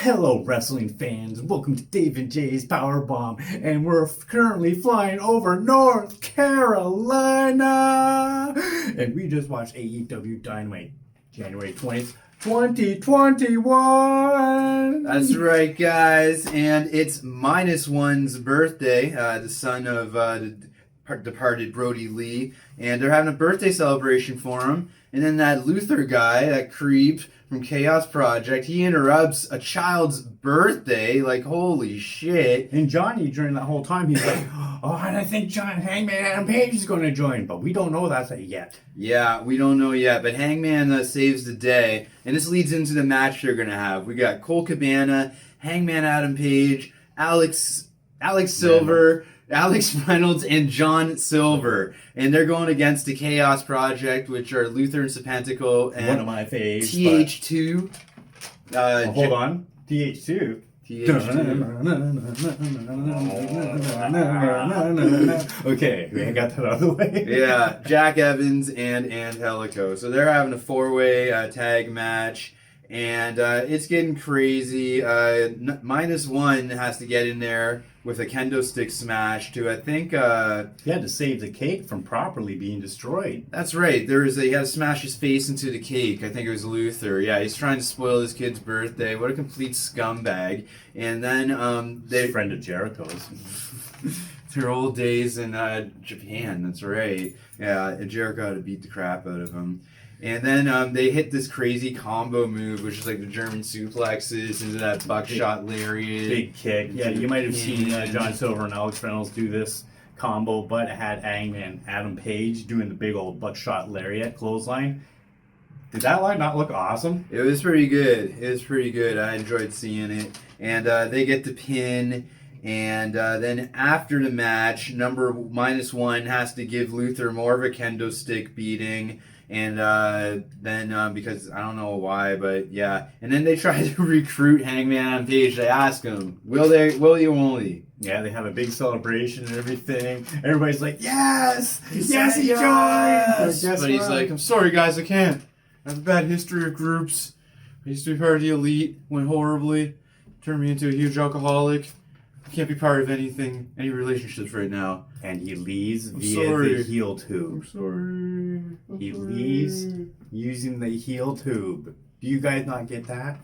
Hello, wrestling fans. Welcome to Dave and Jay's Powerbomb, and we're currently flying over North Carolina. And we just watched AEW Dynamite, January 20th, 2021. That's right, guys. And it's -1's birthday, the son of the departed Brodie Lee. And they're having a birthday celebration for him. And then that Luther guy, that creep from Chaos Project, he interrupts a child's birthday. Like, holy shit. And Johnny, during that whole time, he's like, oh, and I think Hangman Adam Page is going to join. But we don't know that yet. Yeah, we don't know yet. But Hangman saves the day. And this leads into the match they're going to have. We got Colt Cabana, Hangman Adam Page, Alex Silver, Alex Reynolds, and John Silver. And they're going against the Chaos Project, which are Luther and Serpentico and one of my faves. TH2. Hold on. TH2. Okay, we got that out of the way. Yeah, Jack Evans and Angelico. So they're having a four-way tag match. And it's getting crazy. -1 has to get in there with a kendo stick smash to, I think... he had to save the cake from properly being destroyed. That's right. He had to smash his face into the cake. I think it was Luther. Yeah, he's trying to spoil his kid's birthday. What a complete scumbag. And then... a friend of Jericho's. Their old days in Japan, that's right. Yeah, Jericho had to beat the crap out of him. And then they hit this crazy combo move, which is like the German suplexes into that buckshot lariat. Big kick. Yeah, you might have seen John Silver and Alex Reynolds do this combo, but it had Hangman Adam Page doing the big old buckshot lariat clothesline. Did that line not look awesome? It was pretty good. I enjoyed seeing it. And they get the pin. And then after the match, number -1 has to give Luther more of a kendo stick beating. And then, because I don't know why, but yeah. And then they try to recruit Hangman on Page. They ask him, will you only? Yeah, they have a big celebration and everything. Everybody's like, yes! Yes, he joined! But he's like, I'm sorry, guys, I can't. I have a bad history of groups. I used to be part of the Elite, went horribly, turned me into a huge alcoholic. I can't be part of any relationships right now. And he leaves the heel tube. I'm sorry. He leaves using the heel tube. Do you guys not get that?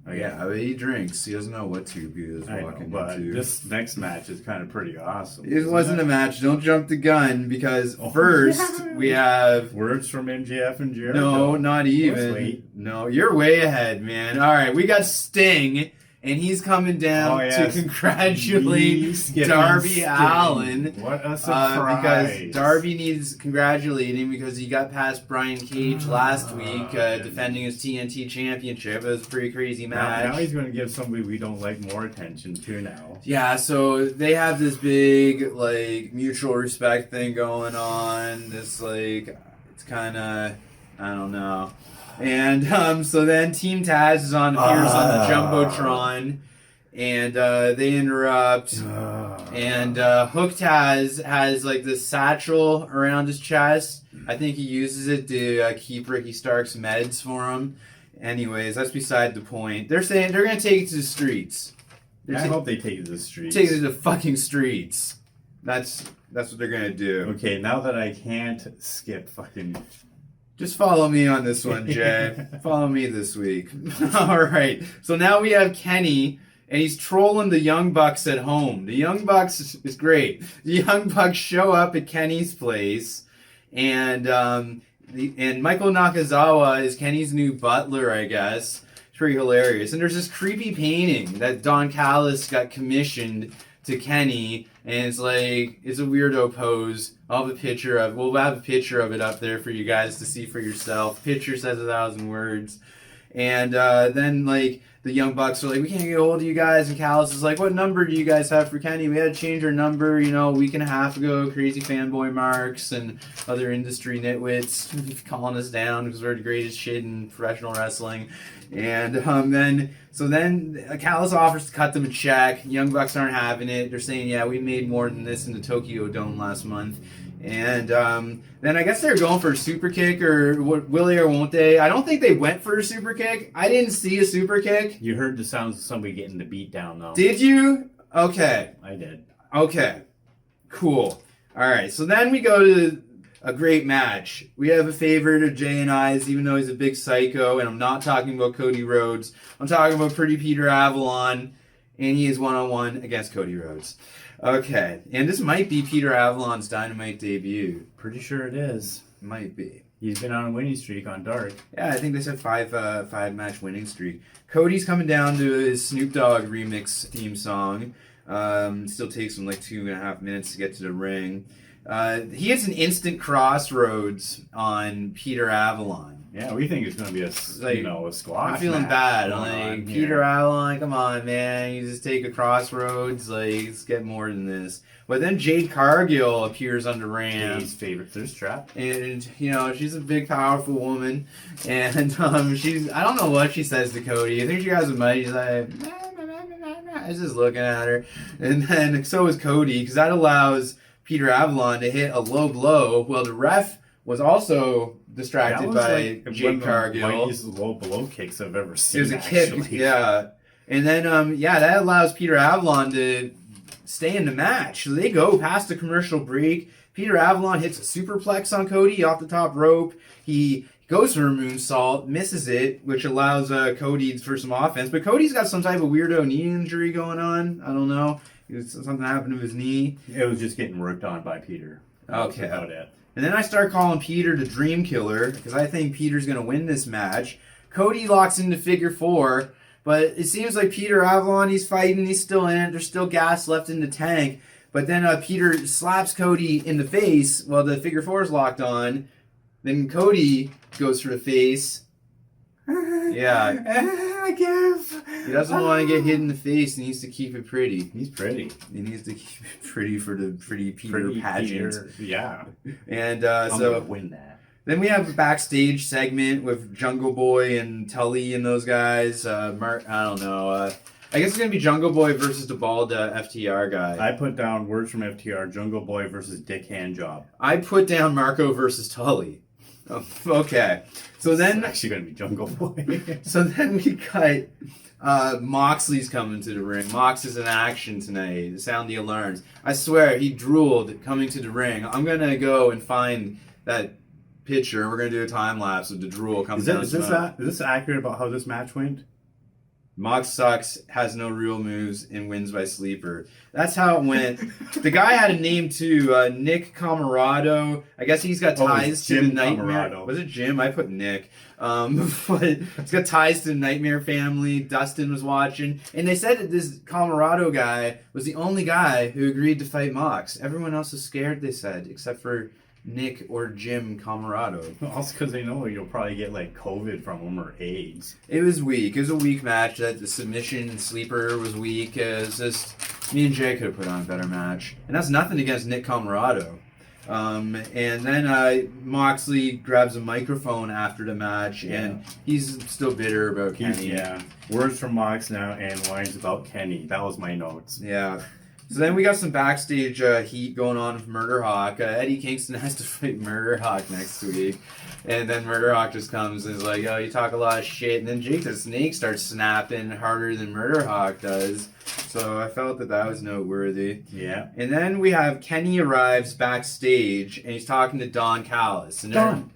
Oh yeah, I mean, he drinks. He doesn't know what tube he is walking into. This next match is kind of pretty awesome. It wasn't a match. Don't jump the gun, because first we have words from MJF and Jericho. No, not even. No, you're way ahead, man. All right, we got Sting. And he's coming down to congratulate Darby Allin. What a surprise. Because Darby needs congratulating because he got past Brian Cage last week defending his TNT championship. It was a pretty crazy match. Now he's going to give somebody we don't like more attention to now. Yeah, so they have this big, mutual respect thing going on. This, it's kind of, I don't know. And so then Team Tazz appears on the Jumbotron, and they interrupt. And Hook Tazz has this satchel around his chest. I think he uses it to keep Ricky Stark's meds for him. Anyways, that's beside the point. They're saying they're gonna take it to the streets. I hope they take it to the streets. Take it to the fucking streets. That's what they're gonna do. Okay, now that I can't skip fucking. Just follow me on this one, Jay. Follow me this week. All right. So now we have Kenny, and he's trolling the Young Bucks at home. The Young Bucks is great. The Young Bucks show up at Kenny's place, and Michael Nakazawa is Kenny's new butler, I guess. It's pretty hilarious. And there's this creepy painting that Don Callis got commissioned to Kenny, and it's a weirdo pose. We'll have a picture of it up there for you guys to see for yourself. Picture says 1,000 words. And then the Young Bucks are like, we can't get a hold of you guys. And Callis is like, what number do you guys have for Kenny? We had to change our number, a week and a half ago. Crazy fanboy marks and other industry nitwits calling us down because we're the greatest shit in professional wrestling. And then Callis offers to cut them a check. Young Bucks aren't having it. They're saying, yeah, we made more than this in the Tokyo Dome last month. And then I guess they're going for a super kick, or will they or won't they? I don't think they went for a super kick. I didn't see a super kick. You heard the sounds of somebody getting the beat down, though. Did you? Okay. I did. Okay. Cool. All right. So then we go to a great match. We have a favorite of Jay and I's, even though he's a big psycho. And I'm not talking about Cody Rhodes. I'm talking about Pretty Peter Avalon. And he is one-on-one against Cody Rhodes. Okay. And this might be Peter Avalon's Dynamite debut. Pretty sure it is. Might be. He's been on a winning streak on Dark. Yeah, I think they said five match winning streak. Cody's coming down to his Snoop Dogg remix theme song. Still takes him like 2.5 minutes to get to the ring. He hits an instant crossroads on Peter Avalon. Yeah, we think it's going to be a squash. I'm feeling match bad. going Like, on Peter here. Avalon, come on, man. You just take a crossroads. Like, let's get more than this. But then Jade Cargill appears on the ramp. His favorite thirst trap. And, she's a big, powerful woman. And I don't know what she says to Cody. I think she has a mic. She's like, I was just looking at her. And then so is Cody, because that allows Peter Avalon to hit a low blow. Well, the ref was also distracted by Jade Cargill. These low blow kicks I've ever seen. It was a kick, yeah. And then, that allows Peter Avalon to stay in the match. So they go past the commercial break. Peter Avalon hits a superplex on Cody off the top rope. He goes for a moonsault, misses it, which allows Cody for some offense. But Cody's got some type of weirdo knee injury going on. I don't know. Something happened to his knee. It was just getting worked on by Peter. Okay. That's about it. And then I start calling Peter the Dream Killer because I think Peter's going to win this match. Cody locks into figure 4, but it seems like Peter Avalon, he's fighting. He's still in it. There's still gas left in the tank. But then Peter slaps Cody in the face while the figure 4 is locked on. Then Cody goes for the face. Yeah. He doesn't want to get hit in the face. He needs to keep it pretty. He's pretty. He needs to keep it pretty for the Pretty Peter pageant. Yeah. And I'm so gonna win that. then we have a backstage segment with Jungle Boy and Tully and those guys. I don't know. I guess it's going to be Jungle Boy versus the bald FTR guy. I put down words from FTR, Jungle Boy versus Dick Handjob. I put down Marko versus Tully. Oh, okay. So then, It's actually going to be Jungle Boy. so then we cut. Moxley's coming to the ring. Mox is in action tonight. Sound the alarms. I swear, he drooled coming to the ring. I'm going to go and find that picture. We're going to do a time lapse of the drool coming down. Is this accurate about how this match went? Mox sucks, has no real moves, and wins by sleeper. That's how it went. The guy had a name too, Nick Comoroto. I guess he's got ties to the Jim Nightmare. Comoroto. Was it Jim? I put Nick. But he's got ties to the Nightmare family. Dustin was watching, and they said that this Comoroto guy was the only guy who agreed to fight Mox. Everyone else was scared, they said, except for Nick or Jim Comoroto. Also because they know you'll probably get like COVID from him or AIDS. It was weak. It was a weak match. That the submission sleeper was weak. It was just me and Jay could have put on a better match, and that's nothing against Nick Comoroto. And then Moxley grabs a microphone after the match, and he's still bitter about Kenny. Yeah. Words from Mox now and lines about Kenny. That was my notes. Yeah. So then we got some backstage heat going on with Murder Hawk. Eddie Kingston has to fight Murder Hawk next week. And then Murder Hawk just comes and is like, oh, you talk a lot of shit. And then Jake the Snake starts snapping harder than Murder Hawk does. So I felt that was noteworthy. Yeah. And then we have Kenny arrives backstage, and he's talking to Don Callis. And Don,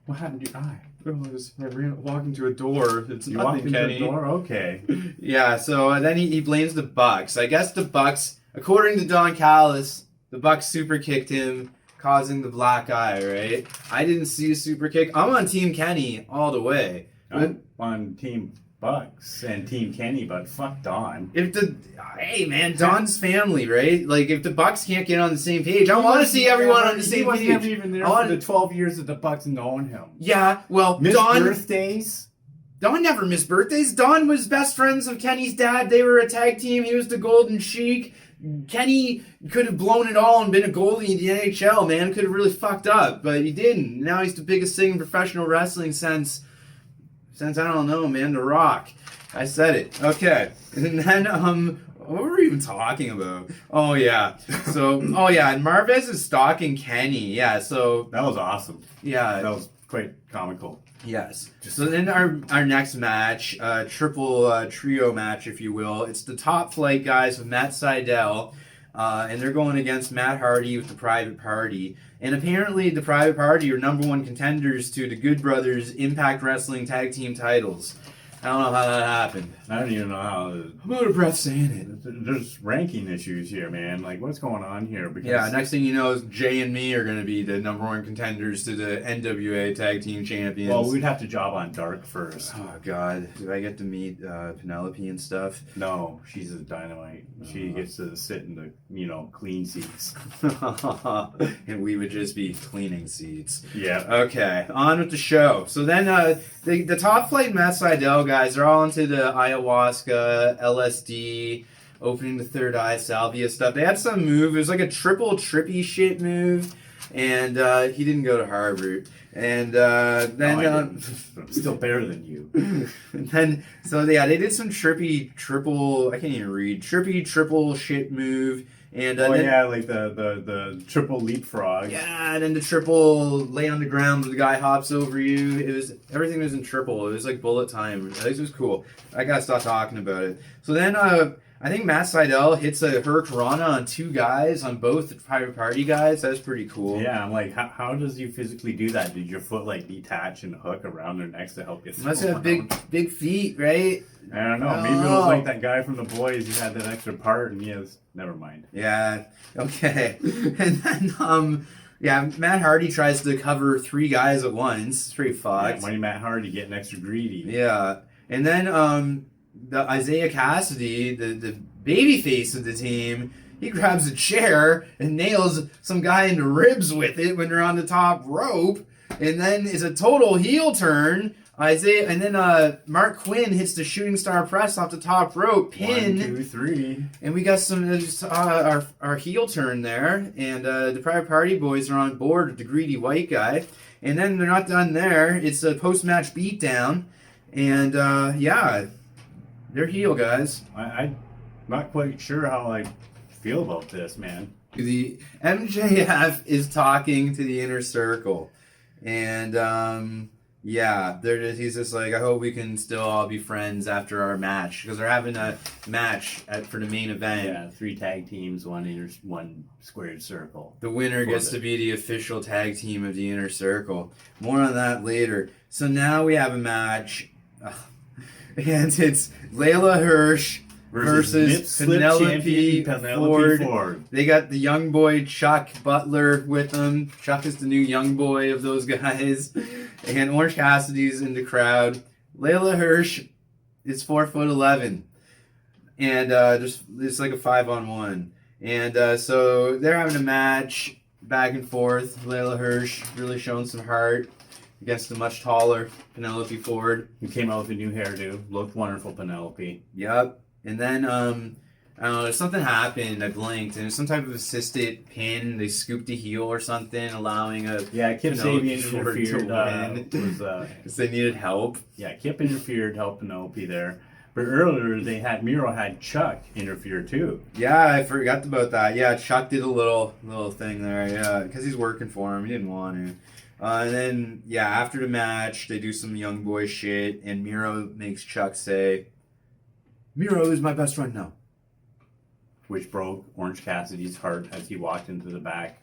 what happened to your eye? I ran walking to a door. It's You walked nothing, into Kenny. the door? Okay. Yeah, so then he blames the Bucks. I guess the Bucks, according to Don Callis, the Bucks super kicked him, causing the black eye, right? I didn't see a super kick. I'm on Team Kenny all the way. I'm on Team Bucks and Team Kenny, but fuck Don. Hey man, Don's family, right? Like if the Bucks can't get on the same page, I want to see everyone on the same He was page. never even there for the 12 years that the Bucks known him. Yeah, well, Missed Don birthdays? Don never missed birthdays. Don was best friends of Kenny's dad. They were a tag team. He was the Golden Sheik. Kenny could have blown it all and been a goalie in the NHL, man. Could have really fucked up, but he didn't. Now he's the biggest thing in professional wrestling since I don't know, man, The Rock. I said it. Okay. And then What were we even talking about? Oh, yeah. So, and Marvez is stalking Kenny. Yeah, so... That was awesome. Yeah. That was quite comical. Yes. So then our next match, triple trio match, if you will. It's the Top Flight guys with Matt Sydal, and they're going against Matt Hardy with the Private Party. And apparently the Private Party are number one contenders to the Good Brothers Impact Wrestling Tag Team titles. I don't know how that happened. I don't even know how. I'm out of breath saying it. There's ranking issues here, man. Like, what's going on here? Because Yeah, next thing you know is Jay and me are going to be the number one contenders to the NWA Tag Team Champions. Well, we'd have to job on Dark first. Oh, God. Do I get to meet Penelope and stuff? No, she's a Dynamite. She gets to sit in the, clean seats. And we would just be cleaning seats. Yeah. Okay, on with the show. So then the Top Flight Matt Sydal guys are all into the ayahuasca, LSD, opening the third eye, salvia stuff. They had some move. It was like a triple trippy shit move. And he didn't go to Harvard. And then... I'm still better than you. And then, they did some trippy triple shit move. And like the triple leapfrog. Yeah, and then the triple lay on the ground where the guy hops over you. Everything was in triple. It was like bullet time. This was cool. I gotta stop talking about it. So then I think Matt Sydal hits a Hurricanrana on two guys, on both the Private Party guys. That's pretty cool. Yeah, I'm like, how does you physically do that? Did your foot detach and hook around their necks to help you? You must have big feet, right? I don't know. Maybe it was like that guy from The Boys who had that extra part, and never mind. Yeah. Okay. And then Matt Hardy tries to cover three guys at once. It's pretty fucked. Yeah, money Matt Hardy getting extra greedy. Yeah. And then the Isaiah Cassidy, the baby face of the team, he grabs a chair and nails some guy in the ribs with it when they're on the top rope. And then it's a total heel turn. Mark Quinn hits the shooting star press off the top rope, pin. 1, 2, 3. And we got some our heel turn there. And the Private Party boys are on board with the greedy white guy. And then they're not done there. It's a post-match beatdown. And they're heel guys. I'm not quite sure how I feel about this, man. The MJF is talking to the Inner Circle. And he's just like, I hope we can still all be friends after our match, because they're having a match for the main event. Yeah, 3 tag teams, one squared circle. The winner gets to be the official tag team of the Inner Circle. More on that later. So now we have a match, and it's Leyla Hirsch versus Penelope Ford. They got the young boy Chuck Butler with them. Chuck is the new young boy of those guys. And Orange Cassidy's in the crowd. Leyla Hirsch is 4'11", and it's like a 5-on-1. And so they're having a match back and forth. Leyla Hirsch really showing some heart against the much taller Penelope Ford. Who came out with a new hairdo. Looked wonderful, Penelope. Yep. And then, I don't know, something happened. I blinked, and it was some type of assisted pin. They scooped a heel or something, allowing a Kip Sabian interfered. Because they needed help. Yeah, Kip interfered, helped Penelope there. But earlier, Miro had Chuck interfere too. Yeah, I forgot about that. Yeah, Chuck did a little thing there. Yeah, because he's working for him. He didn't want to. And then, after the match, they do some young boy shit, and Miro makes Chuck say, Miro is my best friend now. Which broke Orange Cassidy's heart as he walked into the back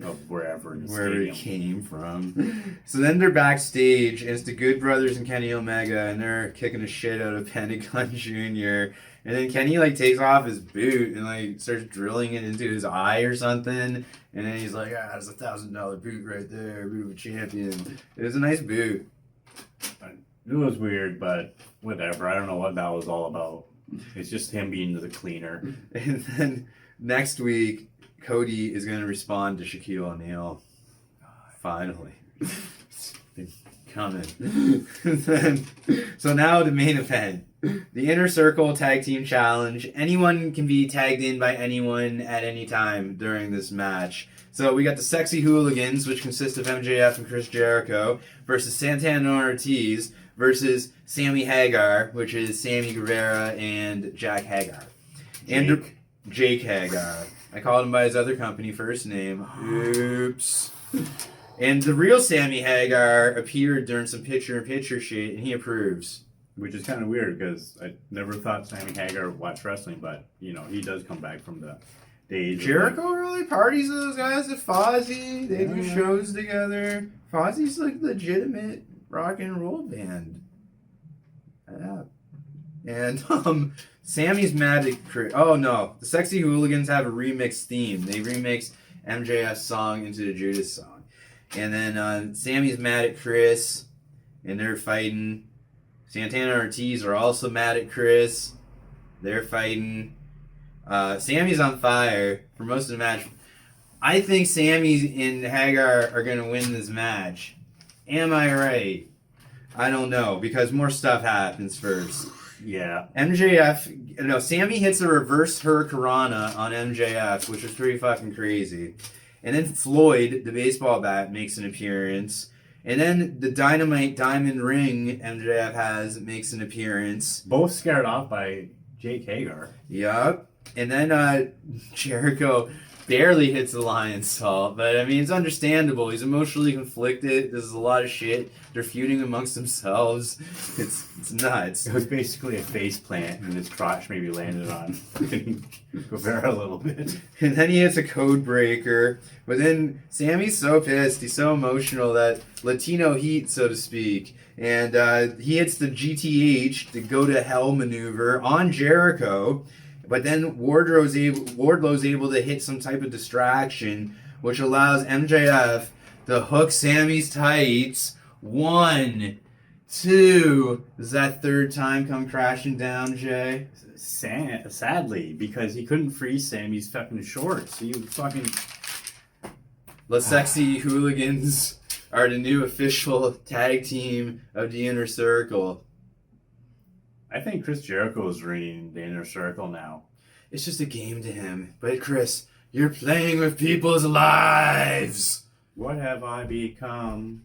of wherever it came from. So then they're backstage, and it's the Good Brothers and Kenny Omega, and they're kicking the shit out of Pentagon Jr. And then Kenny takes off his boot and starts drilling it into his eye or something. And then he's like, that's a $1,000 boot right there, boot of a champion. It was a nice boot. It was weird, but whatever. I don't know what that was all about. It's just him being the cleaner. And then next week, Cody is going to respond to Shaquille O'Neal. Finally. It's been coming. So now the main event. The Inner Circle Tag Team Challenge. Anyone can be tagged in by anyone at any time during this match. So we got the Sexy Hooligans, which consist of MJF and Chris Jericho, versus Santana and Ortiz, versus Sammy Hagar, which is Sammy Guevara and Jack Hagar. And Jake Hagar. I called him by his other company first name. Oops. And the real Sammy Hagar appeared during some picture-in-picture shit, and he approves. Which is kind of weird because I never thought Sammy Hagar watched wrestling, but he does come back from the days. Jericho really parties with those guys at Fozzy. They do shows together. Fozzy's like legitimate rock and roll band. Yeah. And Sammy's mad at Chris. Oh no, the Sexy Hooligans have a remix theme. They remix MJF's song into the Judas song. And then Sammy's mad at Chris, and they're fighting. Santana and Ortiz are also mad at Chris. They're fighting. Sammy's on fire for most of the match. I think Sammy and Hagar are going to win this match. Am I right? I don't know, because more stuff happens first. Yeah. Sammy hits a reverse hurricanrana on MJF, which was pretty fucking crazy. And then Floyd, the baseball bat, makes an appearance. And then the Dynamite Diamond Ring MJF has makes an appearance. Both scared off by Jake Hagar. Yup. And then Jericho barely hits the Lion's Salt. But, I mean, it's understandable. He's emotionally conflicted. There's a lot of shit. They're feuding amongst themselves. It's nuts. It was basically a face plant, and his crotch maybe landed on Guevara a little bit. And then he hits a code breaker. But then Sammy's so pissed. He's so emotional that Latino heat, so to speak. And he hits the GTH, the go to hell maneuver, on Jericho. But then Wardlow's able to hit some type of distraction, which allows MJF to hook Sammy's tights. 1, 2. Does that third time come crashing down, Jay? Sadly, because he couldn't freeze Sammy's fucking shorts. He fucking... The Sexy Hooligans are the new official tag team of the Inner Circle. I think Chris Jericho is reigning the Inner Circle now. It's just a game to him. But Chris, you're playing with people's lives. What have I become?